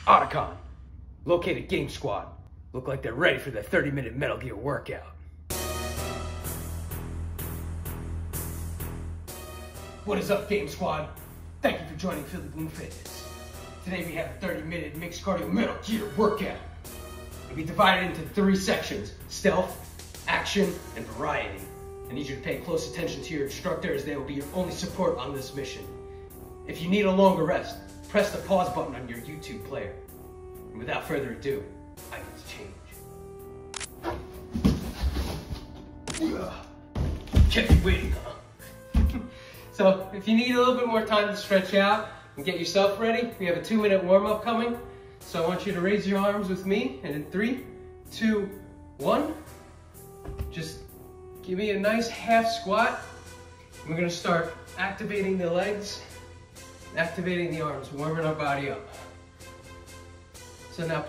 Otacon, located Game Squad. Look like they're ready for their 30-minute Metal Gear workout. What is up, Game Squad? Thank you for joining Phillyboom Fitness. Today we have a 30-minute mixed cardio Metal Gear workout. It'll be divided into 3 sections: stealth, action, and variety. I need you to pay close attention to your instructor, as they will be your only support on this mission. If you need a longer rest, press the pause button on your YouTube player. And without further ado, I get to change. Kept you waiting, huh? So if you need a little bit more time to stretch out and get yourself ready, we have a 2-minute warm-up coming. So I want you to raise your arms with me, and in 3, 2, 1, just give me a nice half squat. We're gonna start activating the legs, activating the arms, warming our body up. So now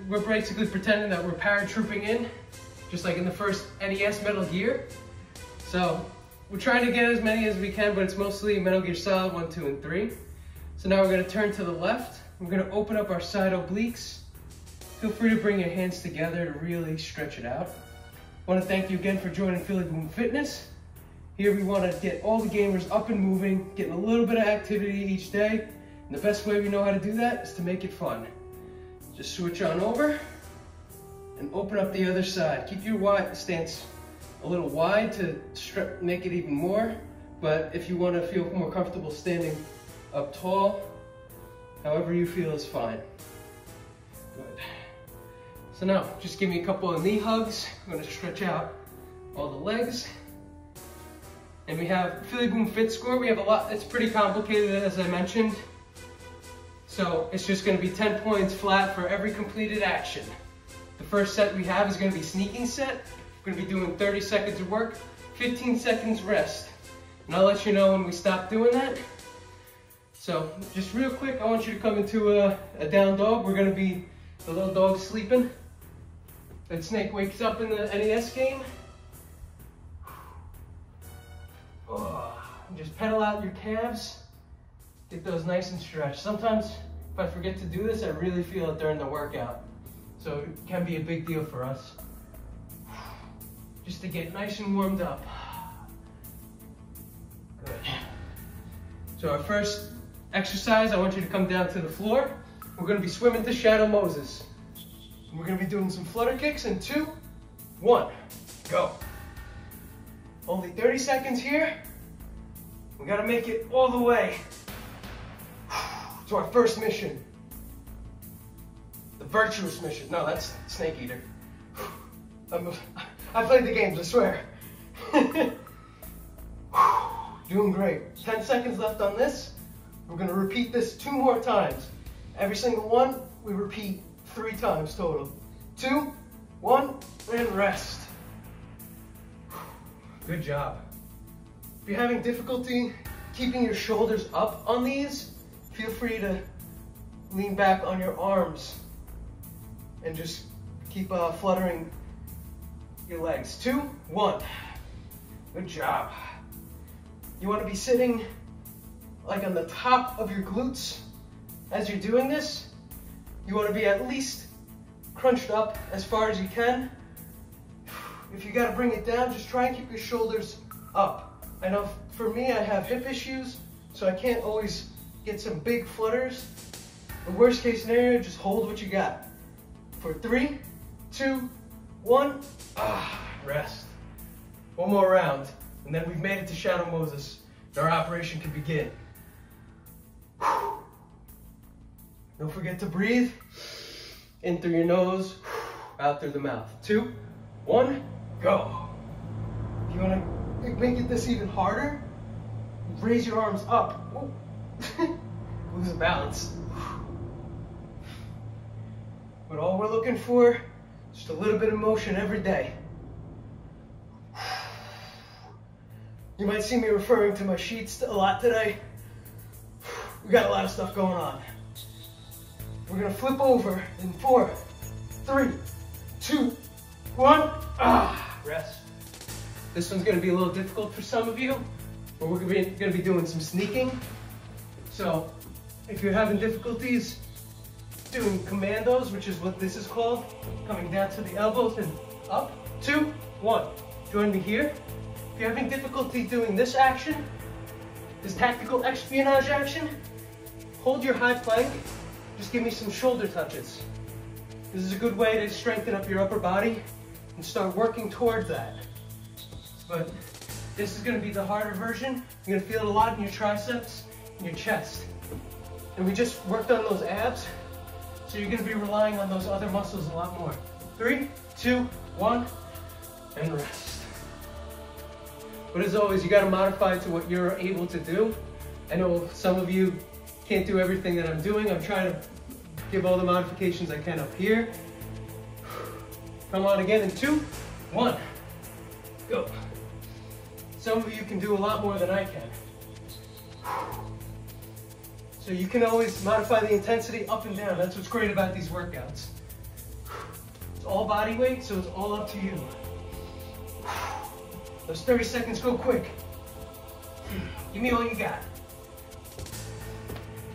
we're basically pretending that we're paratrooping in, just like in the first NES Metal Gear. So we're trying to get as many as we can, but it's mostly Metal Gear Solid 1, 2, and 3. So now we're gonna turn to the left. We're gonna open up our side obliques. Feel free to bring your hands together to really stretch it out. I want to thank you again for joining Phillyboom Fitness. Here we want to get all the gamers up and moving, getting a little bit of activity each day. And the best way we know how to do that is to make it fun. Just switch on over and open up the other side. Keep your stance a little wide to make it even more. But if you want to feel more comfortable standing up tall, however you feel is fine. Good. So now, just give me a couple of knee hugs. I'm gonna stretch out all the legs. And we have Phillyboom Fit Score. We have a lot, it's pretty complicated, as I mentioned. So it's just gonna be 10 points flat for every completed action. The first set we have is gonna be sneaking set. We're gonna be doing 30 seconds of work, 15 seconds rest. And I'll let you know when we stop doing that. So just real quick, I want you to come into a down dog. We're gonna be the little dog sleeping. That Snake wakes up in the NES game. Just pedal out your calves. Get those nice and stretched. Sometimes if I forget to do this, I really feel it during the workout. So it can be a big deal for us. Just to get nice and warmed up. Good. So our first exercise, I want you to come down to the floor. We're gonna be swimming to Shadow Moses. We're gonna be doing some flutter kicks in 2, 1, go. Only 30 seconds here. We gotta make it all the way to our first mission. The virtuous mission. No, that's Snake Eater. I played the games, I swear. Doing great. 10 seconds left on this. We're gonna repeat this 2 more times. Every single one, we repeat 3 times total. 2, 1, and rest. Good job. If you're having difficulty keeping your shoulders up on these, feel free to lean back on your arms and just keep fluttering your legs. 2, 1. Good job. You want to be sitting like on the top of your glutes as you're doing this. You want to be at least crunched up as far as you can. If you got to bring it down, just try and keep your shoulders up. I know for me, I have hip issues, so I can't always get some big flutters. The worst case scenario, just hold what you got. For 3, 2, 1, rest. One more round, and then we've made it to Shadow Moses. Our operation can begin. Don't forget to breathe. In through your nose, out through the mouth. 2, 1, go. If you want to make it this even harder, raise your arms up. Lose balance. But all we're looking for is just a little bit of motion every day. You might see me referring to my sheets a lot today. We got a lot of stuff going on. We're gonna flip over in 4, 3, 2, 1, rest. This one's gonna be a little difficult for some of you, but we're gonna be doing some sneaking. So if you're having difficulties, doing Commandos, which is what this is called. Coming down to the elbows and up. 2, 1. Join me here. If you're having difficulty doing this action, this tactical espionage action, hold your high plank. Just give me some shoulder touches. This is a good way to strengthen up your upper body and start working towards that. But this is going to be the harder version. You're going to feel it a lot in your triceps and your chest. And we just worked on those abs, so you're going to be relying on those other muscles a lot more. 3, 2, 1, and rest. But as always, you got to modify it to what you're able to do. I know some of you can't do everything that I'm doing. I'm trying to give all the modifications I can up here. Come on again in 2, 1, go. Some of you can do a lot more than I can. So you can always modify the intensity up and down. That's what's great about these workouts. It's all body weight, so it's all up to you. Those 30 seconds go quick. Give me all you got.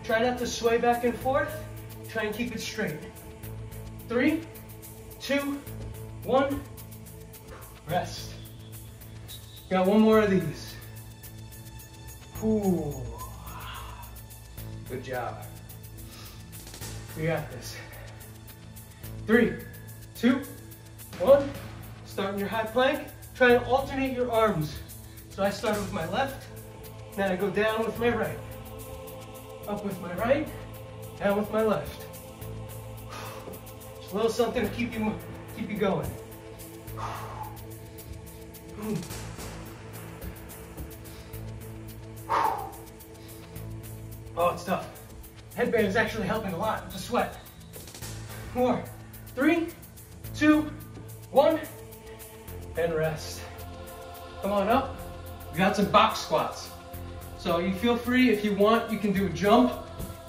Try not to sway back and forth. Try and keep it straight. 3, 2, 1, rest. Got one more of these. Ooh. Good job. We got this. 3, 2, 1. Start in your high plank. Try and alternate your arms. So I start with my left, then I go down with my right. Up with my right, down with my left. Just a little something to keep you going. Oh, it's tough. Headband is actually helping a lot. Just sweat. More. 3, 2, 1, and rest. Come on up. We got some box squats. So you feel free, if you want, you can do a jump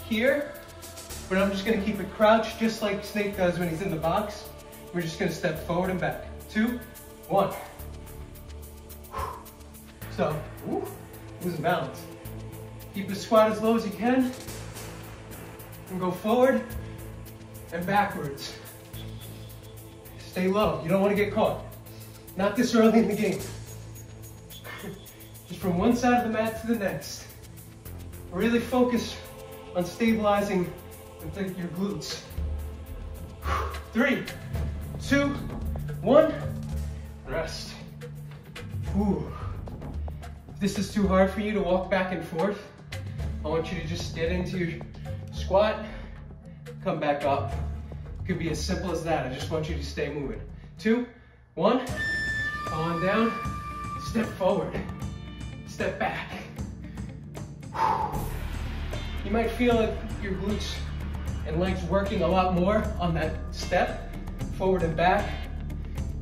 here, but I'm just gonna keep it crouched just like Snake does when he's in the box. We're just gonna step forward and back. 2, 1. So, losing balance. Keep the squat as low as you can, and go forward and backwards. Stay low, you don't wanna get caught. Not this early in the game. Just from one side of the mat to the next. Really focus on stabilizing your glutes. 3, 2, 1, rest. Ooh. If this is too hard for you to walk back and forth, I want you to just get into your squat, come back up. It could be as simple as that. I just want you to stay moving. 2, 1, on down, step forward, step back. You might feel like your glutes and legs working a lot more on that step, forward and back.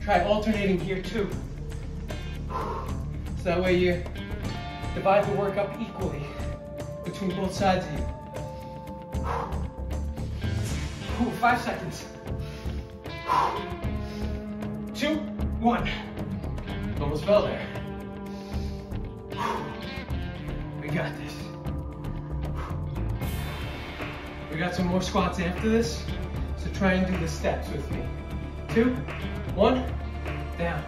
Try alternating here too. So that way you divide the work up equally between both sides of you. 5 seconds. 2, 1. Almost fell there. We got this. We got some more squats after this, so try and do the steps with me. 2, 1, down.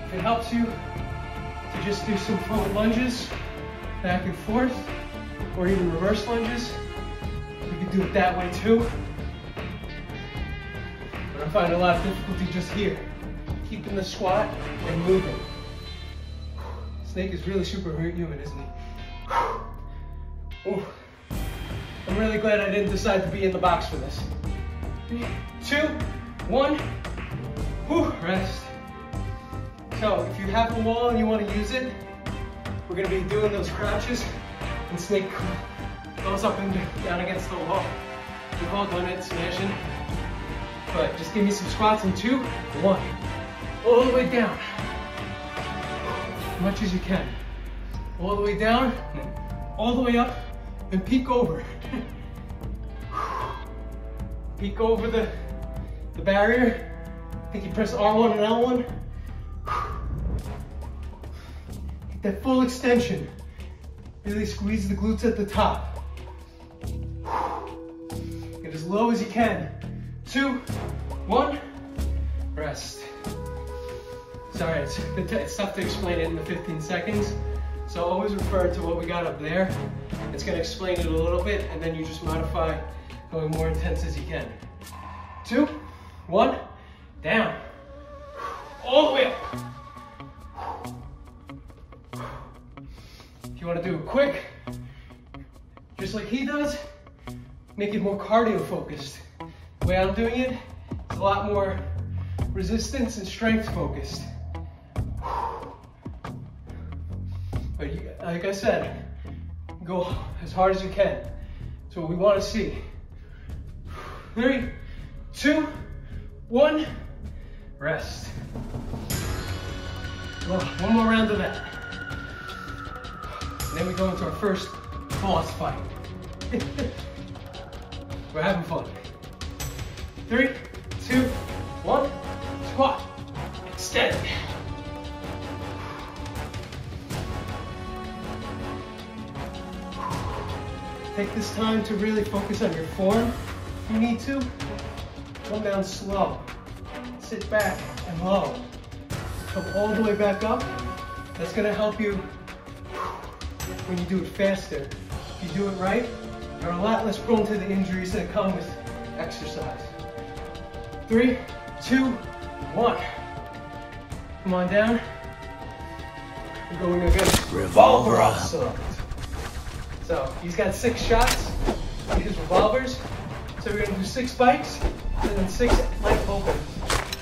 If it helps you to just do some forward lunges, back and forth, or even reverse lunges, you can do it that way too. But I'm finding a lot of difficulty just here, keeping the squat and moving. Snake is really superhuman, isn't he? Ooh. I'm really glad I didn't decide to be in the box for this. 3, 2, 1, rest. So if you have a wall and you want to use it, we're going to be doing those crouches, and Snake goes up and down against the wall. We've all done it, smashing. But just give me some squats in 2, 1. All the way down. As much as you can. All the way down, all the way up, and peek over. Peek over the barrier. I think you press R1 and L1. Get that full extension. Really squeeze the glutes at the top. Get as low as you can. 2, 1, rest. Sorry, it's tough to explain it in the 15 seconds. So always refer to what we got up there. It's gonna explain it a little bit, and then you just modify going more intense as you can. 2, 1, down. All the way up. If you wanna do it quick, just like he does, make it more cardio focused. The way I'm doing it is a lot more resistance and strength focused. But like I said, go as hard as you can. That's what we want to see. 3, 2, 1, rest. Well, one more round of that. And then we go into our first boss fight. We're having fun. 3, 2, 1, squat, extend. Take this time to really focus on your form. If you need to, come down slow. Sit back and low. Come all the way back up. That's gonna help you when you do it faster. If you do it right, you're a lot less prone to the injuries that come with exercise. 3, 2, 1. Come on down. We're going against Revolver ocelot. So he's got 6 shots on his revolvers. So we're gonna do 6 spikes and then 6 leg opens.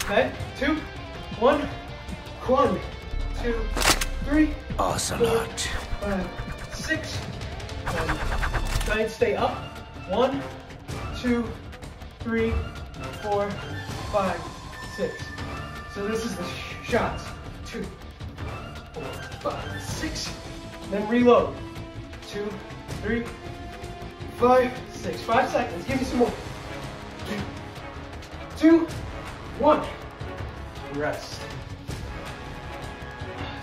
Okay? 2, 1, 1, 2, 3. Ocelot. 4, 5, 6. And try and stay up. 1, 2, 3, 4, 5, 6. So this is the shots. 2, 4, 5, 6. Then reload. 2, 3, 5, 6. 5 seconds. Give me some more. 2, 1. Rest.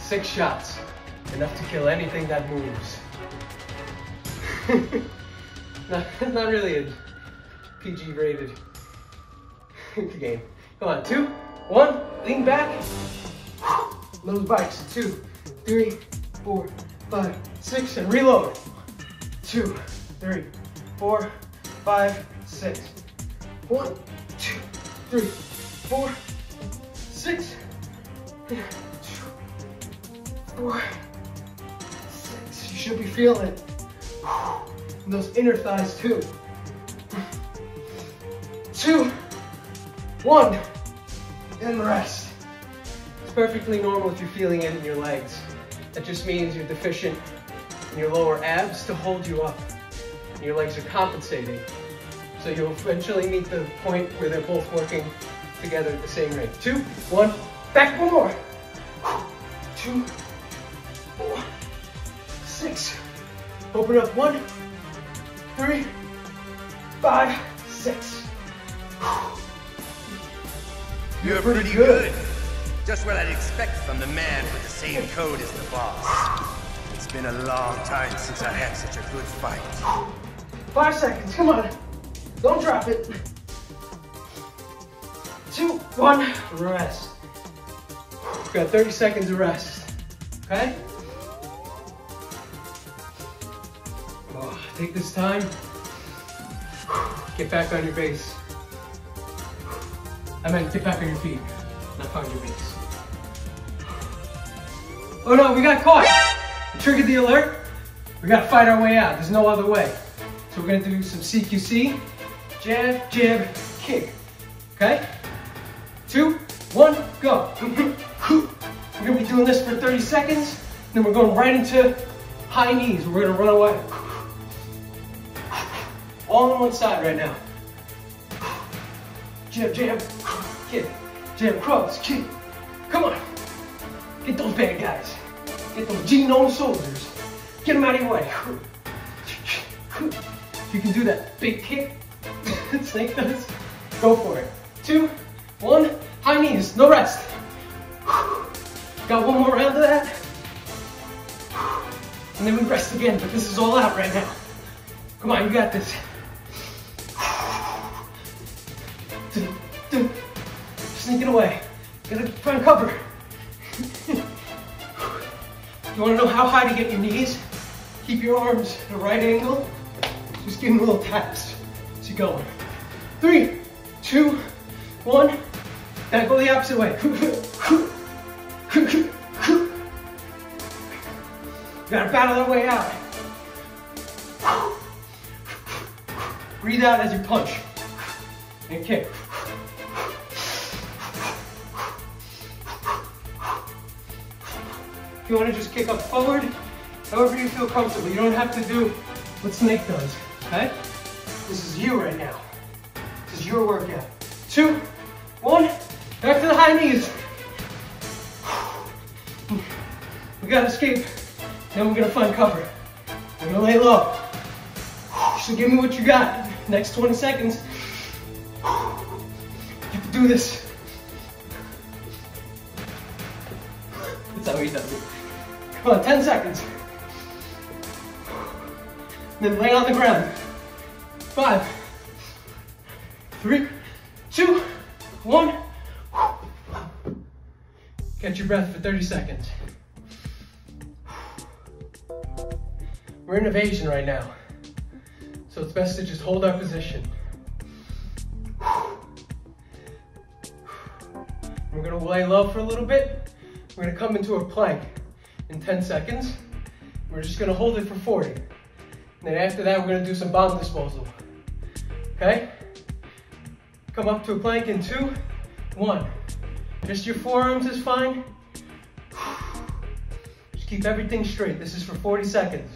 6 shots. Enough to kill anything that moves. Not really a PG rated game. Come on, 2, 1, lean back. Those bikes, 2, 3, 4, 5, 6, and reload. 2, 3, 4, 5, 6. 1, 2, 3, 4, 6, 4, 6. You should be feeling it. And those inner thighs too. 2, 1, and rest. It's perfectly normal if you're feeling it in your legs. That just means you're deficient in your lower abs to hold you up. And your legs are compensating. So you'll eventually meet the point where they're both working together at the same rate. 2, 1, back one more. 2, 4, 6. Open up. 1, 3, 5, 6. You're pretty good. Just what I'd expect from the man with the same code as the boss. It's been a long time since I had such a good fight. 5 seconds, come on. Don't drop it. 2, 1, rest. We've got 30 seconds of rest, okay? Oh, take this time. Get back on your base. I meant get back on your feet, not find your base. Oh no, we got caught. We triggered the alert. We gotta fight our way out. There's no other way. So we're gonna do some CQC. Jab, jab, kick. Okay? 2, 1, go. We're gonna be doing this for 30 seconds. Then we're going right into high knees. We're gonna run away. All on one side right now. Jab, jab, kick. Jab, cross, kick. Come on. Get those bad guys. Get those genome soldiers. Get them out of your way. If you can do that big kick Snake does, go for it. 2, 1, high knees, no rest. Got one more round of that. And then we rest again, but this is all out right now. Come on, you got this. sneaking away. Gotta find cover. You wanna know how high to get your knees? Keep your arms at a right angle. Just give them little taps as you're going. 3, 2, 1. Now go the opposite way. You gotta battle that way out. Breathe out as you punch and kick. If you want to just kick up forward, however you feel comfortable. You don't have to do what Snake does, okay? This is you right now. This is your workout. 2, 1, back to the high knees. We gotta escape, then we're gonna find cover. We're gonna lay low. So give me what you got. Next 20 seconds. You can do this. That's how he does it. Come on, 10 seconds. Then lay on the ground. 5, 3, 2, 1. Catch your breath for 30 seconds. We're in evasion right now, so it's best to just hold our position. We're gonna lay low for a little bit. We're gonna come into a plank in 10 seconds. We're just gonna hold it for 40. And then after that, we're gonna do some bomb disposal. Okay? Come up to a plank in 2, 1. Just your forearms is fine. Just keep everything straight. This is for 40 seconds.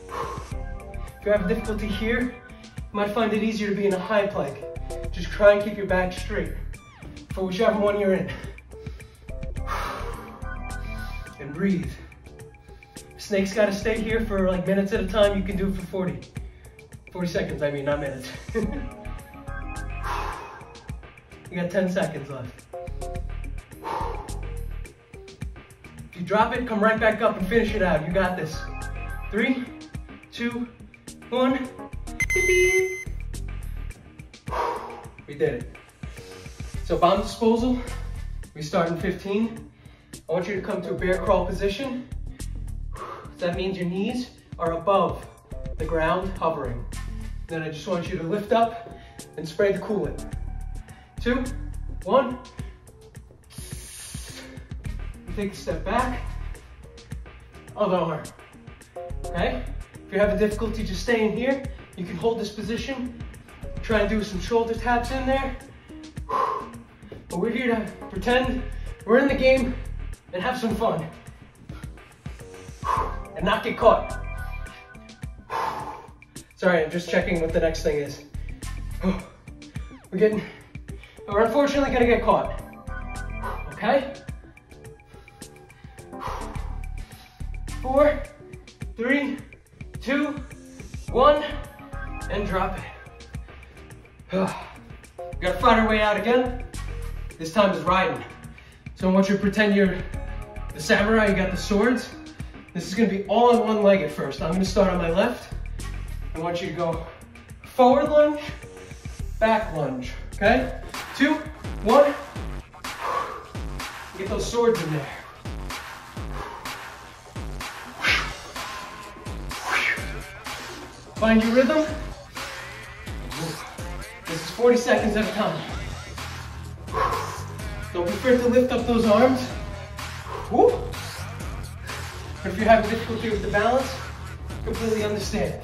If you have difficulty here, you might find it easier to be in a high plank. Just try and keep your back straight for whichever one you're in. And breathe. Snake's gotta stay here for like minutes at a time. You can do it for 40 seconds, I mean, not minutes. You got 10 seconds left. If you drop it, come right back up and finish it out. You got this. 3, 2, 1. We did it. So bomb disposal, we start in 15. I want you to come to a bear crawl position. That means your knees are above the ground, hovering. Then I just want you to lift up and spray the coolant. 2, 1. Take a step back. Other arm. Okay? If you have a difficulty just staying here, you can hold this position. Try and do some shoulder taps in there. But we're here to pretend we're in the game and have some fun. And not get caught. Sorry, I'm just checking what the next thing is. We're unfortunately gonna get caught. Okay? 4, 3, 2, 1, and drop it. We gotta fight our way out again. This time is riding. So I want you to pretend you're the samurai, you got the swords. This is gonna be all on one leg at first. I'm gonna start on my left. I want you to go forward lunge, back lunge, okay? 2, 1. Get those swords in there. Find your rhythm. This is 40 seconds at a time. Don't be afraid to lift up those arms. Woo. But if you're having difficulty with the balance, completely understand.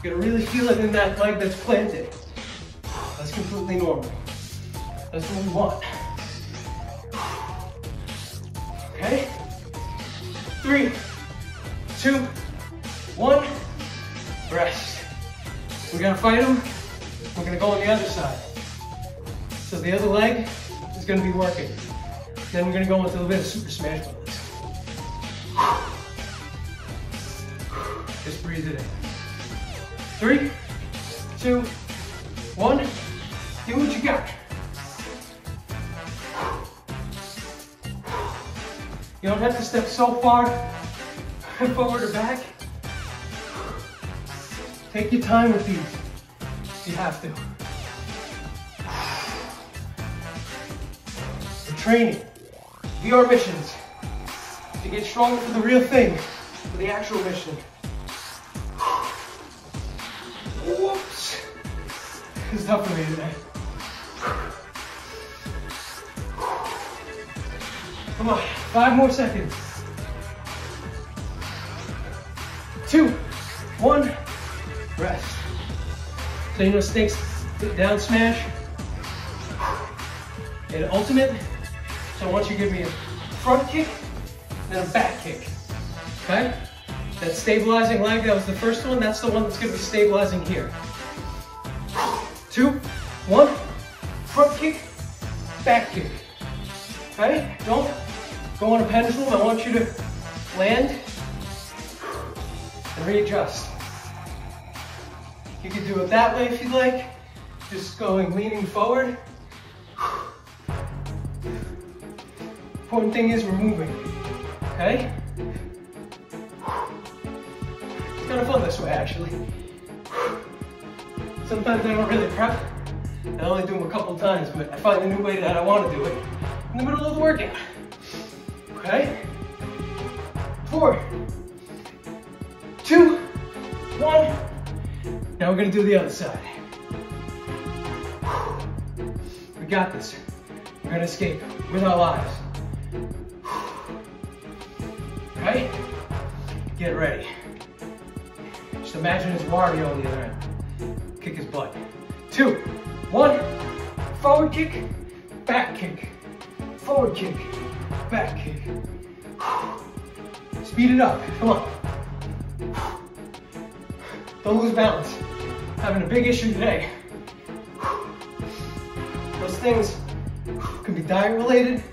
You're gonna really feel it in that leg that's planted. That's completely normal. That's what we want. Okay? 3, 2, 1, rest. We're gonna fight them. We're gonna go on the other side. So the other leg is gonna be working. Then we're gonna go into a little bit of Super Smash Brothers. Just breathe it in. 3, 2, 1. Do what you got. You don't have to step so far forward or back. Take your time with these if you have to. training. VR missions. To get stronger for the real thing, for the actual mission. Whoops. It's tough for me today. Come on, 5 more seconds. 2, 1, rest. So you know snakes down smash and ultimate. So I want you to give me a front kick and a back kick. Okay? That stabilizing leg, that was the first one. That's the one that's going to be stabilizing here. 2, 1, front kick, back kick. Okay? Don't go on a pendulum. I want you to land and readjust. You can do it that way if you like. Just leaning forward. Important thing is we're moving. Okay? It's kind of fun this way, actually. Sometimes I don't really prep. I only do them a couple times, but I find a new way that I want to do it in the middle of the workout. Okay? 4, 2, 1. Now we're going to do the other side. We got this. We're going to escape with our lives. Okay? Get ready. Just imagine it's Wario on the other end. Kick his butt. 2, 1. Forward kick, back kick. Forward kick, back kick. Speed it up. Come on. Don't lose balance. Having a big issue today. Those things could be diet related,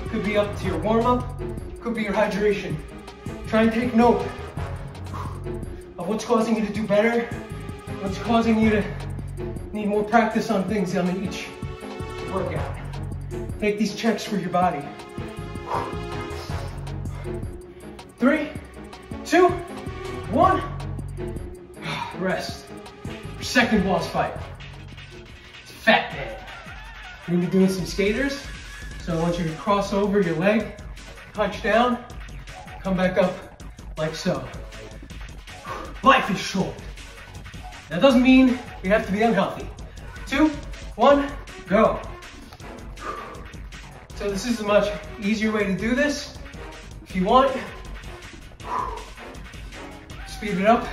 could be up to your warm-up, could be your hydration. Try and take note of what's causing you to do better, what's causing you to need more practice on things on each workout. Take these checks for your body. 3, 2, 1. Rest. Your second boss fight. It's Fat Man. You're gonna be doing some skaters. So I want you to cross over your leg, touch down, come back up like so. Life is short. That doesn't mean you have to be unhealthy. 2, 1, go. So this is a much easier way to do this. If you want, speed it up,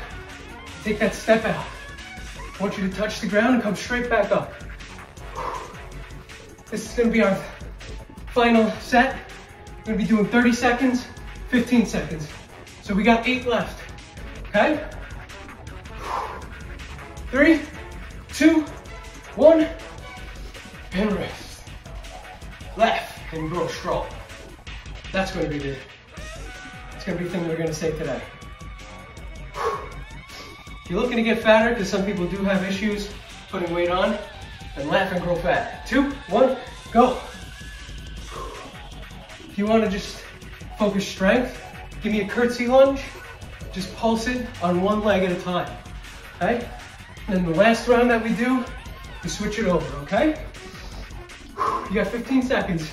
take that step out. I want you to touch the ground and come straight back up. This is gonna be our final set. We're gonna be doing 30 seconds, 15 seconds. So we got 8 left, okay? 3, 2, 1, and rest. Left and grow strong. That's gonna be the thing we're gonna say today. If you're looking to get fatter, because some people do have issues putting weight on, then laugh and grow fat. 2, 1, go. If you want to just focus strength, give me a curtsy lunge. Just pulse it on one leg at a time, okay? And then the last round that we do, we switch it over, okay? You got 15 seconds.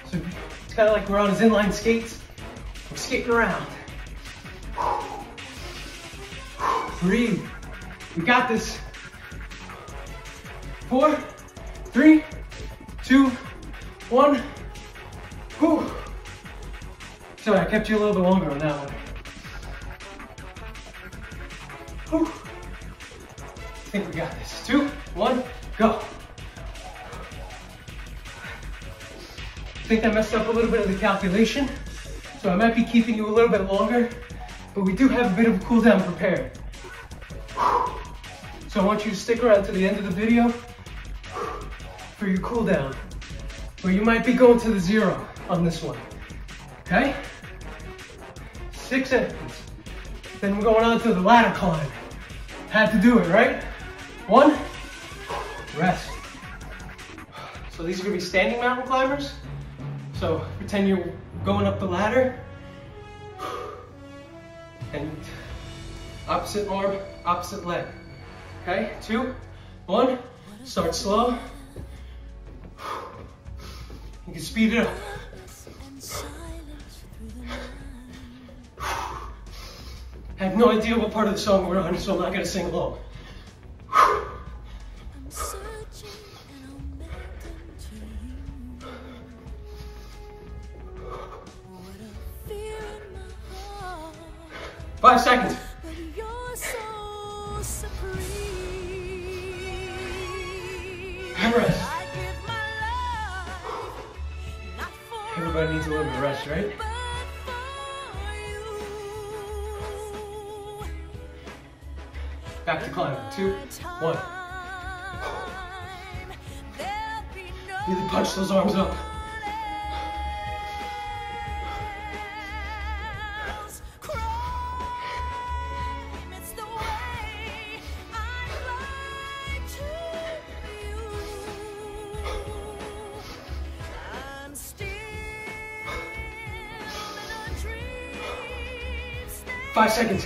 So it's kind of like we're on his inline skates. We're skating around. Breathe. We got this. 4, 3, 2, 1. Whew. Sorry, I kept you a little bit longer on that one. Whew. I think we got this. 2, 1, go. I think I messed up a little bit of the calculation, so I might be keeping you a little bit longer, but we do have a bit of a cool down prepared. So I want you to stick around to the end of the video for your cool down, where you might be going to the 0 on this one, okay? 6 seconds. Then we're going on to the ladder climb. Had to do it, right? 1, rest. So these are gonna be standing mountain climbers. So pretend you're going up the ladder, and opposite arm, opposite leg. Okay, 2, 1, start slow. You can speed it up. I have no idea what part of the song we're on, so I'm not going to sing along. I'm searching and I'm beckoning to you. What a fear in my heart. 5 seconds. But you're so supreme. And rest. I give my life, not for Everybody needs a little bit of rest, right? but for you. Back to climb. 2, 1. Really punch those arms up. It's the way I fly to you. I'm still in a dream state. 5 seconds.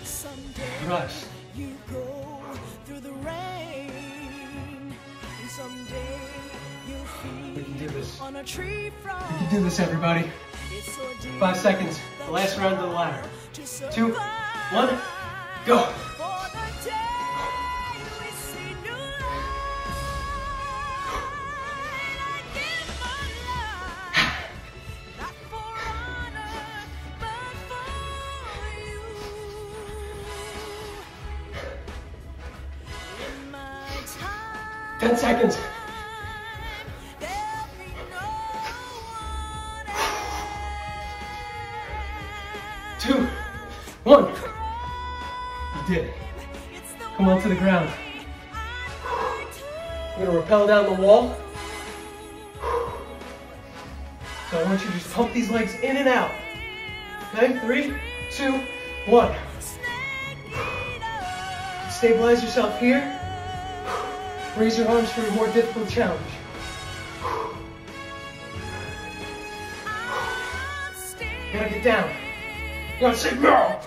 Someday Rest. you go through the rain, and someday you'll We can do feel this. on a tree frond. We can do this, everybody. It's so deep 5 seconds. The last round of the ladder. to 2, 1, go. For the day we see new light, I give my life, not for honor, but for you. In my time, 10 seconds. there'll be no one 2, 1. You did it. It's the Come on to the ground. way I like to. We're going to rappel down the wall. So I want you to just pump these legs in and out. Okay? 3, 2, 1. Stabilize yourself here. Raise your arms for a more difficult challenge. You gotta get down. You gotta say no.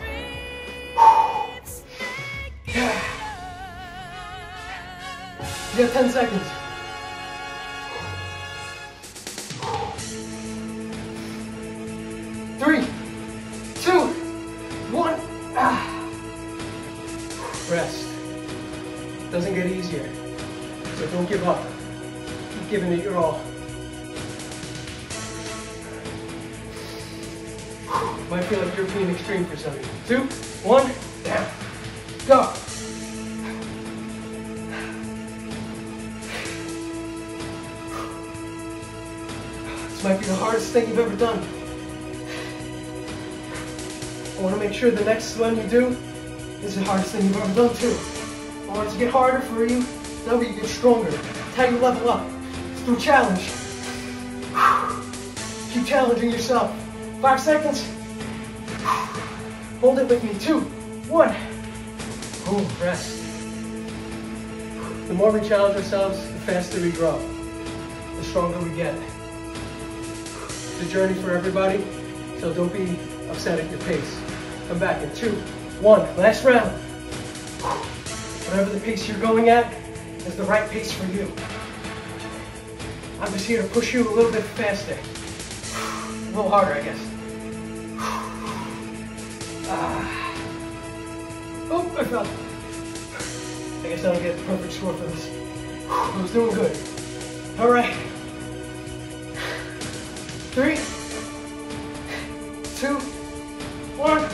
You got 10 seconds. 3, 2, 1. Rest. Doesn't get easier. So don't give up. Keep giving it your all. Might feel like European extreme for some of you. 2, 1, down. Go. This might be the hardest thing you've ever done. I want to make sure the next one you do is the hardest thing you've ever done too. I want it to get harder for you. That way you get stronger. It's how you level up. It's through challenge. Keep challenging yourself. 5 seconds. Hold it with me. 2, 1. Boom, rest. The more we challenge ourselves, the faster we grow. The stronger we get. It's a journey for everybody, so don't be upset at your pace. Come back in 2, 1. Last round. Whatever the pace you're going at is the right pace for you. I'm just here to push you a little bit faster. A little harder, I guess. Oh, I fell. I guess I don't get a perfect score for this. I was doing good. All right. 3, 2, 1.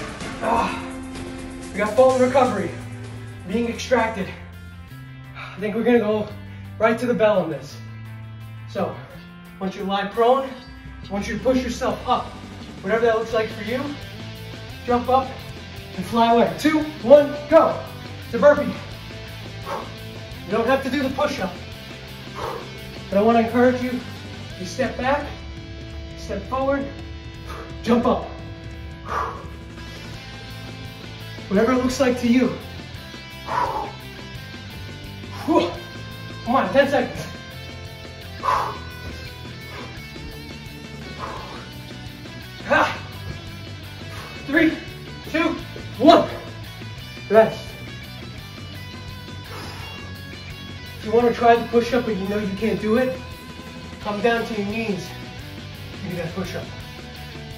We got fall and recovery. Being extracted. I think we're gonna go right to the bell on this. So, I want you to lie prone. I want you to push yourself up. Whatever that looks like for you. Jump up and fly away. 2, 1, go. It's a burpee. You don't have to do the push-up. But I want to encourage you, you step back, step forward, jump up. Whatever it looks like to you. Come on, 10 seconds. 3, 2, 1. Rest. you want to try the push-up but you know you can't do it, come down to your knees. Do that push-up.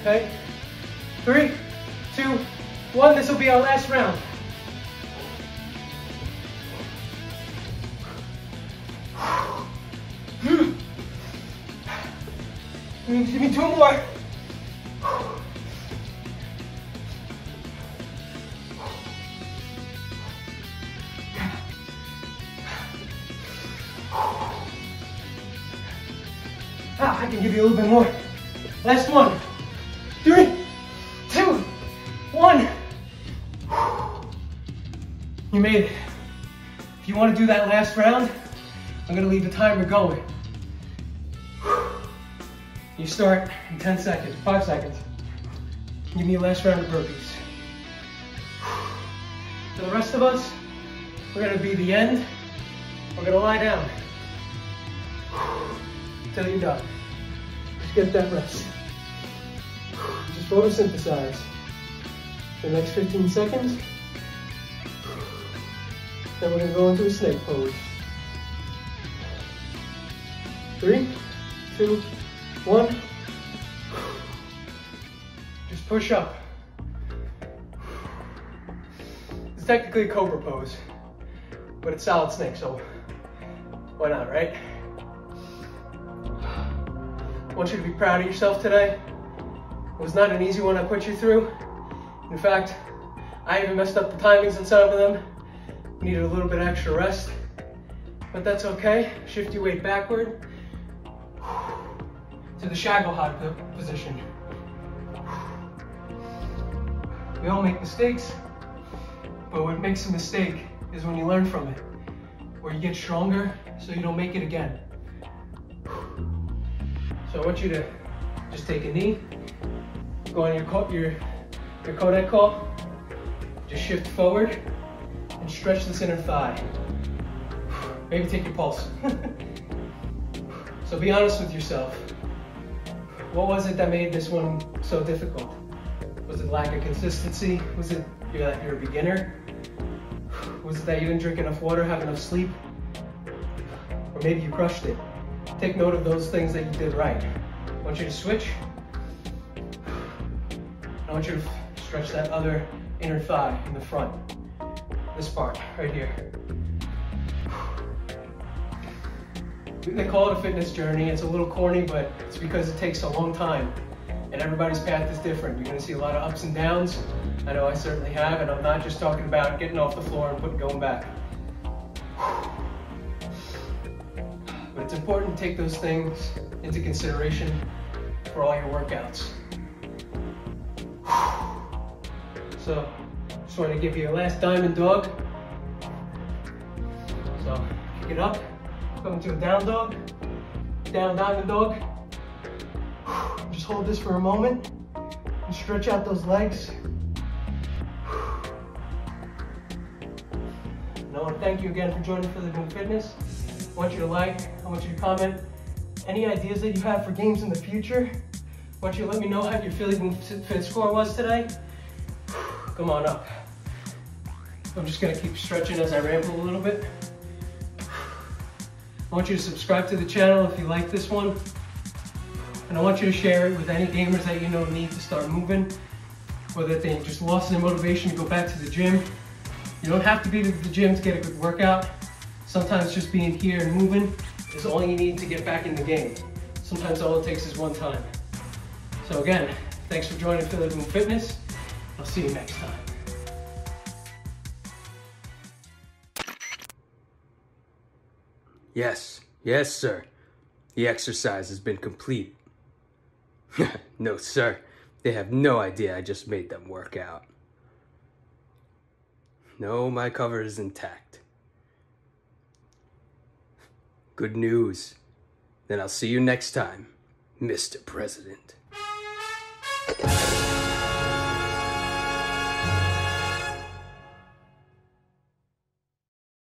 Okay? 3, 2, 1. This will be our last round. Give me 2 more. I can give you a little bit more. Last one. 3, 2, 1. You made it. If you want to do that last round, I'm going to leave the timer going. You start in 10 seconds, 5 seconds. Give me your last round of burpees. For the rest of us, we're going to be the end. We're going to lie down until you're done. Just get that rest. Just photosynthesize for the next 15 seconds. Then we're going to go into a snake pose. 3, 2, 1. Just push up. It's technically a cobra pose, but it's solid snake, so why not, right? I want you to be proud of yourself today. It was not an easy one I put you through. In fact, I even messed up the timings on some of them. Needed a little bit extra rest, but that's okay. Shift your weight backward to the juggle position. We all make mistakes, but what makes a mistake is when you learn from it, where you get stronger so you don't make it again. So I want you to just take a knee, go on your Kodak call, just shift forward and stretch this inner thigh. Maybe take your pulse. So be honest with yourself. What was it that made this one so difficult? Was it lack of consistency? Was it that you're a beginner? Was it that you didn't drink enough water, have enough sleep? Or maybe you crushed it. Take note of those things that you did right. I want you to switch. I want you to stretch that other inner thigh in the front. This part right here. They call it a fitness journey. It's a little corny, but it's because it takes a long time and everybody's path is different. You're going to see a lot of ups and downs. I know I certainly have, and I'm not just talking about getting off the floor and going back. But it's important to take those things into consideration for all your workouts. So, just want to give you a last diamond dog. So, pick it up, go into a down dog, down diamond dog. Just hold this for a moment and stretch out those legs. And I want to thank you again for joining Phillyboom Fitness. I want you to like, I want you to comment any ideas that you have for games in the future. I want you to let me know how your Phillyboom Fit score was today. Come on up. I'm just gonna keep stretching as I ramble a little bit. I want you to subscribe to the channel if you like this one. And I want you to share it with any gamers that you know need to start moving, whether they just lost their motivation to go back to the gym. You don't have to be to the gym to get a good workout. Sometimes just being here and moving is all you need to get back in the game. Sometimes all it takes is one time. So again, thanks for joining Phillyboom Fitness. I'll see you next time. Yes, sir. The exercise has been complete. No, sir. They have no idea I just made them work out. No, my cover is intact. Good news. Then I'll see you next time, Mr. President.